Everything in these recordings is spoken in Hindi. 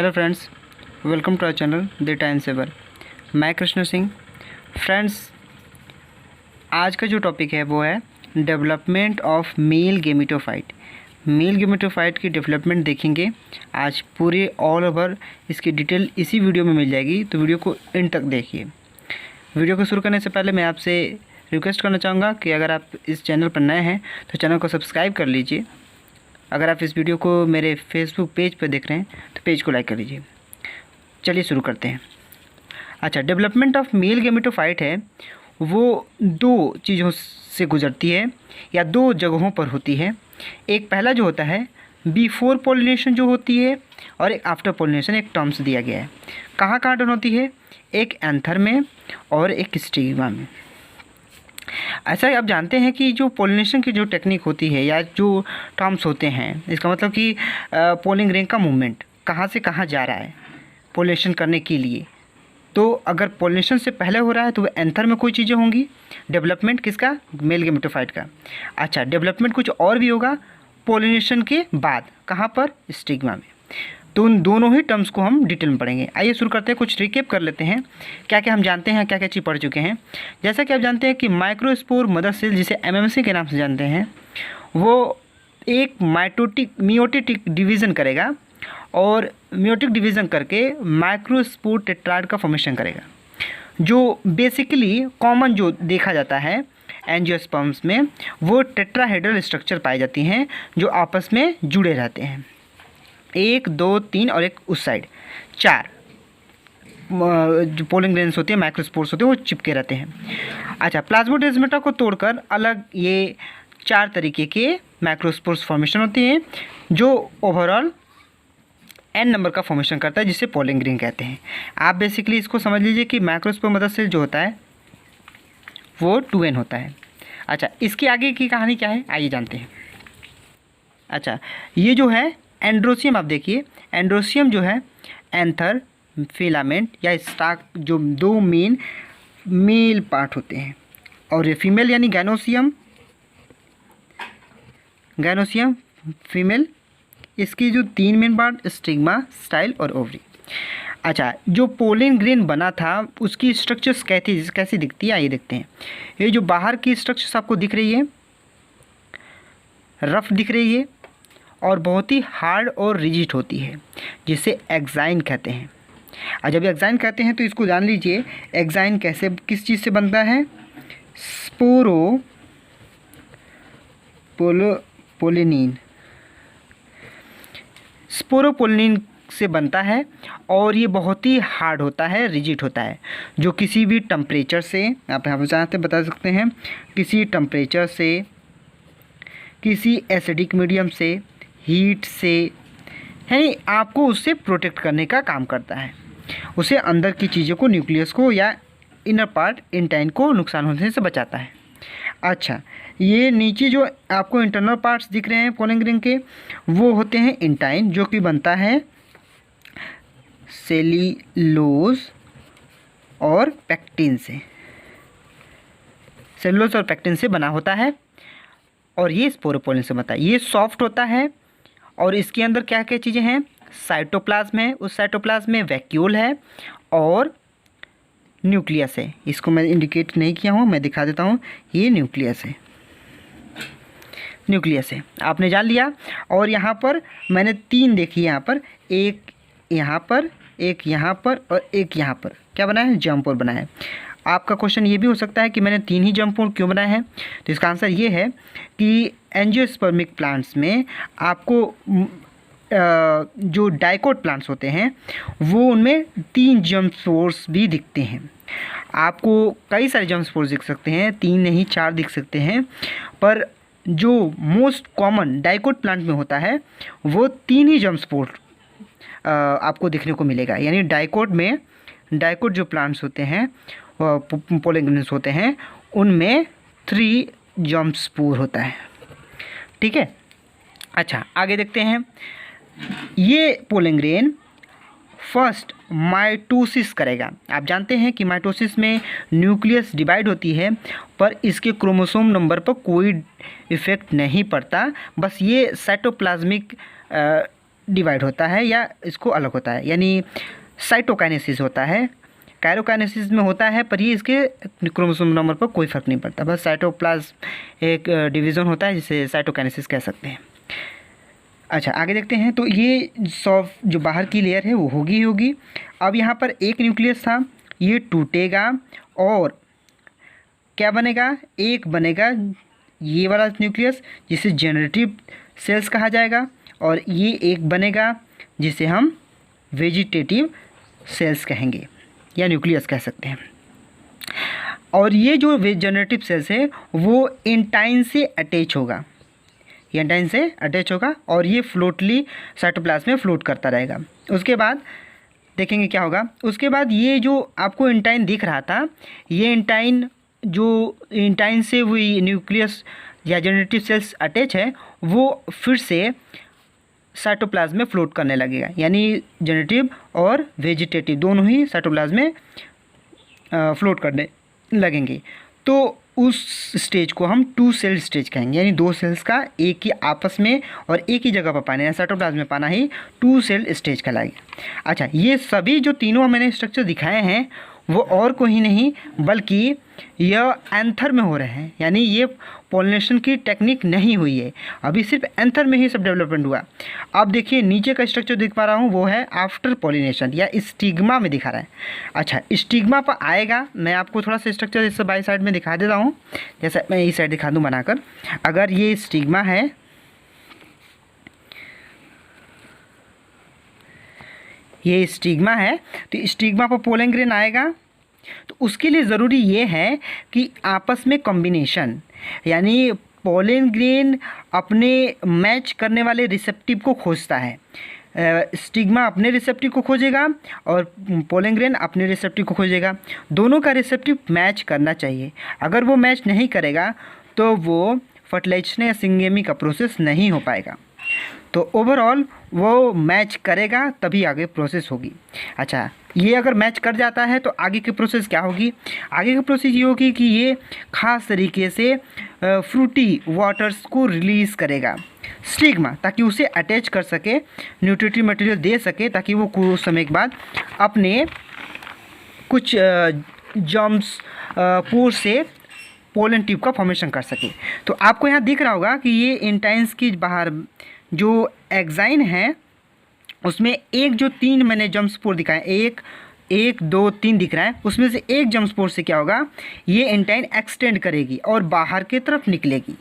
Hello friends, welcome to our channel data and saver. मैं कृष्ण सिंह। फ्रेंड्स, आज का जो टॉपिक है वो है development of male gametophyte. Mail gametophyte की डेवलपमेंट देखेंगे आज पूरे ऑल ओवर। इसकी डिटेल इसी वीडियो में मिल जाएगी, तो वीडियो को एंड तक देखिए। वीडियो को शुरू करने से पहले मैं आपसे रिक्वेस्ट करना चाहूँगा कि अगर आप इस चैनल पर नए हैं तो चैनल को सब्सक्राइब कर लीजिए। अगर आप इस वीडियो को मेरे फेसबुक पेज पर देख रहे हैं तो पेज को लाइक कर लीजिए। चलिए शुरू करते हैं। अच्छा, डेवलपमेंट ऑफ मेल गेमेटोफाइट है वो दो चीज़ों से गुजरती है या दो जगहों पर होती है। एक पहला जो होता है बिफोर पोलिनेशन जो होती है, और एक आफ्टर पोलिनेशन, एक टर्म्स दिया गया है। कहाँ कहाँ डन होती है? एक एंथर में और एक स्टिग्मा में। ऐसा आप जानते हैं कि जो पोलिनेशन की जो टेक्निक होती है या जो टर्म्स होते हैं, इसका मतलब कि पोलिंग रिंग का मूवमेंट कहाँ से कहाँ जा रहा है पोलिनेशन करने के लिए। तो अगर पोलिनेशन से पहले हो रहा है तो वह एंथर में कोई चीज़ें होंगी। डेवलपमेंट किसका? मेल गेमेटोफाइट का। अच्छा, डेवलपमेंट कुछ और भी होगा पोलिनेशन के बाद। कहाँ पर? स्टिग्मा में। तो उन दोनों ही टर्म्स को हम डिटेल में पढ़ेंगे। आइए शुरू करते हैं। कुछ रिकेप कर लेते हैं क्या क्या हम जानते हैं, क्या क्या चीज़ पढ़ चुके हैं। जैसा कि आप जानते हैं कि माइक्रोस्पोर मदर सेल, जिसे एमएमसी के नाम से जानते हैं, वो एक मियोटिक डिवीज़न करेगा और मियोटिक डिवीज़न करके माइक्रोस्पोर टेट्राड का फॉर्मेशन करेगा। जो बेसिकली कॉमन जो देखा जाता है एंजियोस्पर्म्स में, वो टेट्राहेड्रल स्ट्रक्चर पाई जाती हैं जो आपस में जुड़े रहते हैं। 1, 2, 3 और एक उस साइड 4 जो पोलिंग ग्रेन्स होते हैं, माइक्रोस्पोर्स होते हैं, वो चिपके रहते हैं। अच्छा, प्लाज्मोडेस्माटा को तोड़कर अलग ये 4 तरीके के माइक्रोस्पोर्स फॉर्मेशन होते हैं जो ओवरऑल n नंबर का फॉर्मेशन करता है, जिसे पोलिंग रिंग कहते हैं। आप बेसिकली इसको समझ लीजिए कि माइक्रोस्पोर मदर सेल जो होता है वो 2n होता है। अच्छा, इसके आगे की कहानी क्या है आइए जानते हैं। अच्छा, ये जो है एंड्रोसियम, आप देखिए एंड्रोसियम जो है एंथर, फिलामेंट या स्टाक, जो दो मेल पार्ट होते हैं, और ये फीमेल यानी गैनोसियम फीमेल। इसकी जो 3 मेन पार्ट स्टिग्मा, स्टाइल और ओवरी। अच्छा, जो पोलिन ग्रेन बना था उसकी स्ट्रक्चर्स कैसी दिखती है आइए देखते हैं। ये जो बाहर की स्ट्रक्चर्स आपको दिख रही है, रफ दिख रही है और बहुत ही हार्ड और रिजिड होती है, जिसे एक्साइन कहते हैं। और जब एक्साइन कहते हैं तो इसको जान लीजिए एक्साइन किस चीज़ से बनता है? स्पोरोपोलिन से बनता है, और ये बहुत ही हार्ड होता है, रिजिड होता है, जो किसी भी टेम्परेचर से, आप यहाँ पर बता सकते हैं, किसी टेम्परेचर से, किसी एसिडिक मीडियम से, हीट से, यानी आपको उससे प्रोटेक्ट करने का काम करता है। उसे अंदर की चीज़ों को, न्यूक्लियस को या इनर पार्ट इंटाइन को नुकसान होने से बचाता है। अच्छा, ये नीचे जो आपको इंटरनल पार्ट्स दिख रहे हैं पोलिंग रिंग के, वो होते हैं इंटाइन, जो कि बनता है सेल्यूलोज और पैक्टिन से। सेल्यूलोज और पैक्टिन से बना होता है, और ये स्पोरोपोलिन से बनता है। ये सॉफ्ट होता है, और इसके अंदर क्या क्या चीज़ें हैं? साइटोप्लाज्म है, उस साइटोप्लाज्म में वैक्यूल है और न्यूक्लियस है। इसको मैं इंडिकेट नहीं किया हूँ, मैं दिखा देता हूँ। ये न्यूक्लियस है, आपने जान लिया। और यहाँ पर मैंने 3 देखी, यहाँ पर एक यहाँ पर, एक यहाँ पर और एक यहाँ पर क्या बनाया है? जंप और बनाया है। आपका क्वेश्चन ये भी हो सकता है कि मैंने 3 ही जंप और क्यों बनाए हैं? तो इसका आंसर ये है कि एंजियोस्पर्मिक प्लांट्स में आपको जो डाइकोट प्लांट्स होते हैं वो उनमें 3 जंप स्पोर्स भी दिखते हैं। आपको कई सारे जंप स्पोर्स दिख सकते हैं, 3 नहीं 4 दिख सकते हैं, पर जो मोस्ट कॉमन डाइकोट प्लांट में होता है वो 3 ही जंप स्पोर्स आपको देखने को मिलेगा। यानी डाइकोट जो प्लांट्स होते हैं, पोलिंग ग्रेन्स होते हैं, उनमें 3 जंप स्पोर होता है। ठीक है। अच्छा, आगे देखते हैं। ये पोलिंग ग्रेन फर्स्ट माइटोसिस करेगा। आप जानते हैं कि माइटोसिस में न्यूक्लियस डिवाइड होती है, पर इसके क्रोमोसोम नंबर पर कोई इफ़ेक्ट नहीं पड़ता। बस ये साइटोप्लाज्मिक डिवाइड होता है या इसको अलग होता है, यानी साइटोकाइनेसिस होता है। काइरोकाइनेसिस में होता है पर ये इसके क्रोमोसोम नंबर पर कोई फ़र्क नहीं पड़ता, बस साइटोप्लाज्म एक डिवीज़न होता है जिसे साइटोकाइनेसिस कह सकते हैं। अच्छा, आगे देखते हैं। तो ये सॉफ्ट जो बाहर की लेयर है वो होगी। अब यहाँ पर एक न्यूक्लियस था, ये टूटेगा और क्या बनेगा, एक बनेगा ये वाला न्यूक्लियस जिसे जनरेटिव सेल्स कहा जाएगा, और ये एक बनेगा जिसे हम वेजिटेटिव सेल्स कहेंगे या न्यूक्लियस कह सकते हैं। और ये जो जनरेटिव सेल्स है वो एंटाइन से अटैच होगा, एंटाइन से अटैच होगा और ये फ्लोटली साइटोप्लाज्म में फ्लोट करता रहेगा। उसके बाद देखेंगे क्या होगा। उसके बाद ये जो आपको एंटाइन दिख रहा था, ये एंटाइन जो एंटाइन से वही न्यूक्लियस या जनरेटिव सेल्स अटैच है वो फिर से साइटोप्लाज्म में फ्लोट करने लगेगा, यानी जनरेटिव और वेजिटेटिव दोनों ही साइटोप्लाज्म में फ्लोट करने लगेंगे। तो उस स्टेज को हम टू सेल स्टेज कहेंगे, यानी दो सेल्स का एक ही आपस में और एक ही जगह पर पाना है साइटोप्लाज्म में पाना ही टू सेल स्टेज कहलाएगा। अच्छा, ये सभी जो तीनों मैंने स्ट्रक्चर दिखाए हैं वो और कोई नहीं बल्कि यह एंथर में हो रहे हैं, यानी ये पॉलिनेशन की टेक्निक नहीं हुई है, अभी सिर्फ एंथर में ही सब डेवलपमेंट हुआ। अब देखिए नीचे का स्ट्रक्चर दिख पा रहा हूँ वो है आफ्टर पॉलिनेशन या स्टिग्मा में दिखा रहा है। अच्छा, स्टिग्मा पर आएगा, मैं आपको थोड़ा सा स्ट्रक्चर इस बाई साइड में दिखा देता हूँ, जैसे मैं इस साइड दिखा दूँ बनाकर। अगर ये स्टिग्मा है, ये स्टिग्मा है, तो स्टिग्मा पर पोलन ग्रेन आएगा। तो उसके लिए ज़रूरी ये है कि आपस में कॉम्बिनेशन, यानी पोलन ग्रेन अपने मैच करने वाले रिसेप्टिव को खोजता है, स्टिग्मा अपने रिसेप्टिव को खोजेगा और पोलन ग्रेन अपने रिसेप्टिव को खोजेगा। दोनों का रिसेप्टिव मैच करना चाहिए, अगर वो मैच नहीं करेगा तो वो फर्टिलाइजेशन या सिंगेमी का प्रोसेस नहीं हो पाएगा। तो ओवरऑल वो मैच करेगा तभी आगे प्रोसेस होगी। अच्छा, ये अगर मैच कर जाता है तो आगे की प्रोसेस क्या होगी, आगे की प्रोसेस ये होगी कि ये खास तरीके से फ्रूटी वाटर्स को रिलीज़ करेगा स्टिग्मा, ताकि उसे अटैच कर सके, न्यूट्रिटिव मटेरियल दे सके, ताकि वो कुछ समय के बाद अपने कुछ जर्म्स पोर से पोलन ट्यूब का फॉर्मेशन कर सके। तो आपको यहाँ दिख रहा होगा कि ये एंटाइन्स की बाहर जो एग्जाइन है उसमें एक जो तीन मैंने जर्म स्पोर दिखाए, एक दो तीन दिख रहा है, उसमें से एक जर्म स्पोर से क्या होगा, ये एंटाइन एक्सटेंड करेगी और बाहर की तरफ निकलेगी।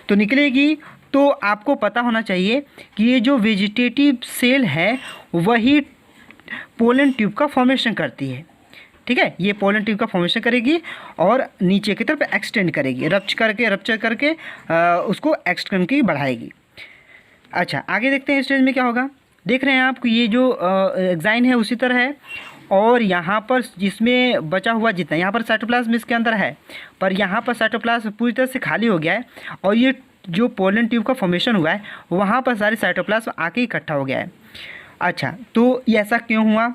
तो निकलेगी तो आपको पता होना चाहिए कि ये जो वेजिटेटिव सेल है वही पोलन ट्यूब का फॉर्मेशन करती है। ठीक है, ये पोलन ट्यूब का फॉर्मेशन करेगी और नीचे की तरफ एक्सटेंड करेगी, रप्चर करके उसको एक्सटेंड की बढ़ाएगी। अच्छा, आगे देखते हैं स्टेज में क्या होगा। देख रहे हैं आप कि ये जो एग्जाइन है उसी तरह है, और यहाँ पर जिसमें बचा हुआ जितना यहाँ पर साइटोप्लाज्म इसके अंदर है, पर यहाँ पर साइटोप्लाज्म पूरी तरह से खाली हो गया है और ये जो पोलन ट्यूब का फॉर्मेशन हुआ है वहाँ पर सारे साइटोप्लाज्म आके इकट्ठा हो गया है। अच्छा, तो ये ऐसा क्यों हुआ,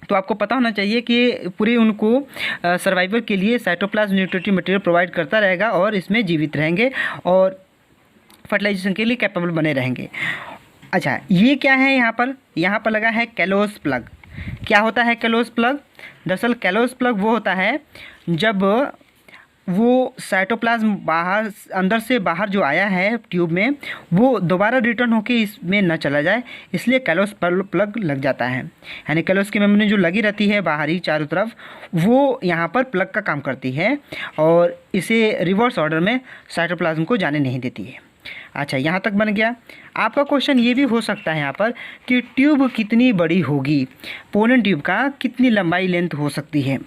तो आपको पता होना चाहिए कि पूरे उनको सर्वाइवल के लिए साइटोप्लाज्म न्यूट्रिटिव मटेरियल प्रोवाइड करता रहेगा और इसमें जीवित रहेंगे और फर्टिलाइजेशन के लिए कैपेबल बने रहेंगे। अच्छा, ये क्या है, यहाँ पर लगा है कैलोस प्लग। क्या होता है कैलोस प्लग, दरअसल कैलोस प्लग वो होता है जब वो साइटोप्लाज्म बाहर अंदर से बाहर जो आया है ट्यूब में वो दोबारा रिटर्न होके इसमें न चला जाए, इसलिए कैलोस प्लग लग जाता है। यानी कैलोस की मेम्ब्रेन जो लगी रहती है बाहरी चारों तरफ, वो यहाँ पर प्लग का काम करती है और इसे रिवर्स ऑर्डर में साइटोप्लाज्म को जाने नहीं देती है। अच्छा, यहाँ तक बन गया। आपका क्वेश्चन ये भी हो सकता है यहाँ पर कि ट्यूब कितनी बड़ी होगी, पोलन ट्यूब का कितनी लंबाई लेंथ हो सकती है।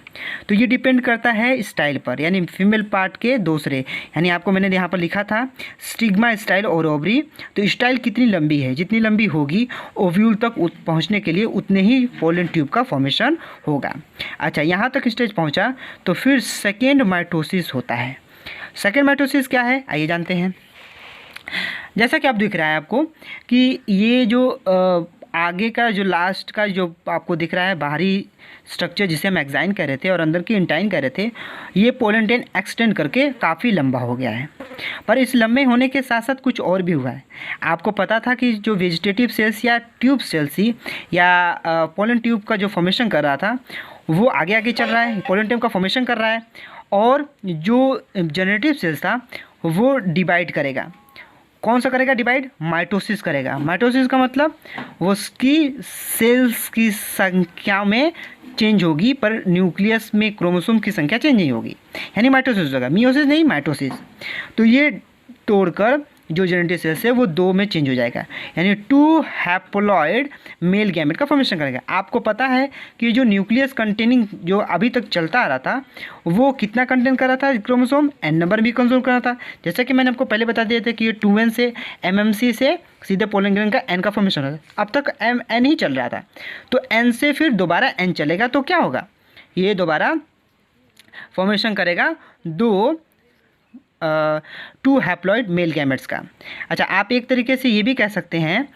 तो ये डिपेंड करता है स्टाइल पर, यानी फीमेल पार्ट के दूसरे, यानी आपको मैंने यहाँ पर लिखा था स्टिग्मा स्टाइल और ओवरी, तो स्टाइल कितनी लंबी है, जितनी लंबी होगी ओव्यूल तक पहुँचने के लिए उतने ही पोलन ट्यूब का फॉर्मेशन होगा। अच्छा, यहाँ तक स्टेज पहुँचा तो फिर सेकेंड माइटोसिस होता है। सेकेंड माइटोसिस क्या है, आइए जानते हैं। जैसा कि आप दिख रहा है आपको कि ये जो आगे का जो लास्ट का जो आपको दिख रहा है बाहरी स्ट्रक्चर जिसे हम एक्साइन कह रहे थे और अंदर की इंटाइन कह रहे थे, ये पोलन टेन एक्सटेंड करके काफ़ी लंबा हो गया है। पर इस लंबे होने के साथ साथ कुछ और भी हुआ है। आपको पता था कि जो वेजिटेटिव सेल्स या ट्यूब सेल्स थी या पोलन ट्यूब का जो फॉर्मेशन कर रहा था वो आगे आगे चल रहा है, पोलन ट्यूब का फॉर्मेशन कर रहा है, और जो जनरेटिव सेल्स था वो डिवाइड करेगा। कौन सा करेगा डिवाइड? माइटोसिस करेगा। माइटोसिस का मतलब वो उसकी सेल्स की संख्या में चेंज होगी पर न्यूक्लियस में क्रोमोसोम की संख्या चेंज नहीं होगी, यानी माइटोसिस होगा, मियोसिस नहीं माइटोसिस। तो ये तोड़कर जो जेनेटिक सेल्स है वो दो में चेंज हो जाएगा, यानी 2 हैप्लॉइड मेल गैमेट का फॉर्मेशन करेगा। आपको पता है कि जो न्यूक्लियस कंटेनिंग जो अभी तक चलता आ रहा था वो कितना कंटेन कर रहा था क्रोमोसोम? n नंबर भी कंज्यूम कर रहा था। जैसा कि मैंने आपको पहले बता दिया था कि ये 2n से MMC से सीधे पोलन ग्रेन का n का फॉर्मेशन होता है। अब तक n ही चल रहा था, तो n से फिर दोबारा n चलेगा, तो क्या होगा? ये दोबारा फॉर्मेशन करेगा 2 हैप्लॉइड मेल गैमेट्स का। अच्छा, आप एक तरीके से ये भी कह सकते हैं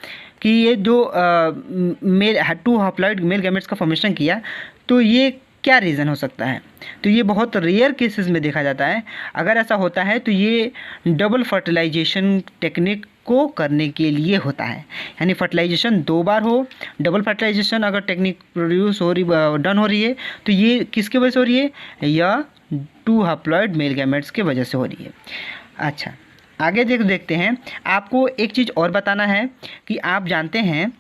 कि ये जो 2 हैप्लॉइड मेल गैमेट्स का फॉर्मेशन किया, तो ये क्या रीज़न हो सकता है? तो ये बहुत रेयर केसेस में देखा जाता है। अगर ऐसा होता है तो ये डबल फर्टिलाइजेशन टेक्निक को करने के लिए होता है, यानी फर्टिलाइजेशन 2 बार हो। डबल फर्टिलाइजेशन अगर टेक्निक डन हो रही है तो ये किसकी वजह से हो रही है? या 2 हैप्लॉइड मेल गैमेट्स की वजह से हो रही है। अच्छा, आगे देखते हैं। आपको एक चीज़ और बताना है कि आप जानते हैं,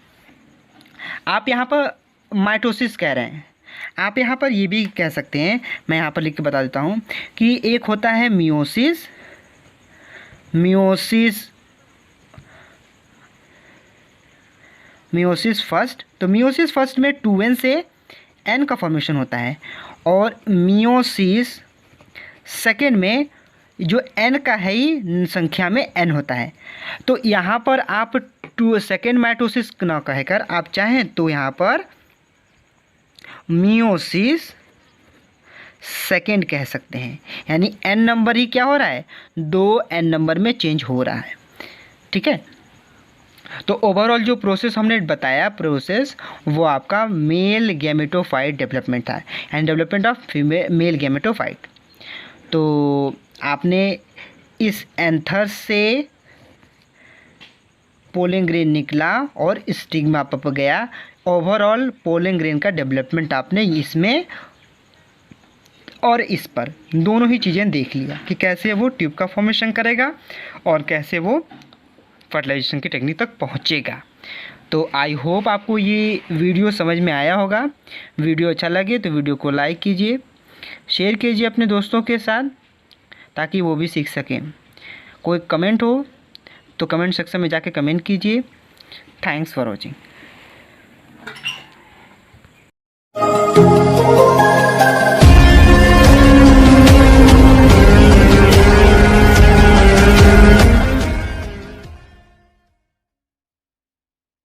आप यहाँ पर माइटोसिस कह रहे हैं, आप यहाँ पर ये भी कह सकते हैं, मैं यहाँ पर लिख के बता देता हूँ कि एक होता है मियोसिस फर्स्ट। तो मियोसिस फर्स्ट में 2n से n का फॉर्मेशन होता है, और मियोसिस सेकेंड में जो n का है ही संख्या में n होता है। तो यहाँ पर आप सेकेंड माइटोसिस ना कहकर आप चाहें तो यहाँ पर मियोसिस सेकेंड कह सकते हैं, यानी n नंबर ही क्या हो रहा है? 2n नंबर में चेंज हो रहा है। ठीक है, तो ओवरऑल जो प्रोसेस हमने बताया प्रोसेस वो आपका मेल गैमेटोफाइट डेवलपमेंट था, and development of male gametophyte. तो आपने इस एंथर से पोलन ग्रेन निकला और स्टिग्मा पर गया। ओवरऑल पोलन ग्रेन का डेवलपमेंट आपने इसमें और इस पर दोनों ही चीज़ें देख लिया कि कैसे वो ट्यूब का फॉर्मेशन करेगा और कैसे वो फर्टिलाइजेशन की टेक्निक तक पहुंचेगा। तो आई होप आपको ये वीडियो समझ में आया होगा। वीडियो अच्छा लगे तो वीडियो को लाइक कीजिए, शेयर कीजिए अपने दोस्तों के साथ ताकि वो भी सीख सकें। कोई कमेंट हो तो कमेंट सेक्शन में जाके कमेंट कीजिए। Thanks for watching.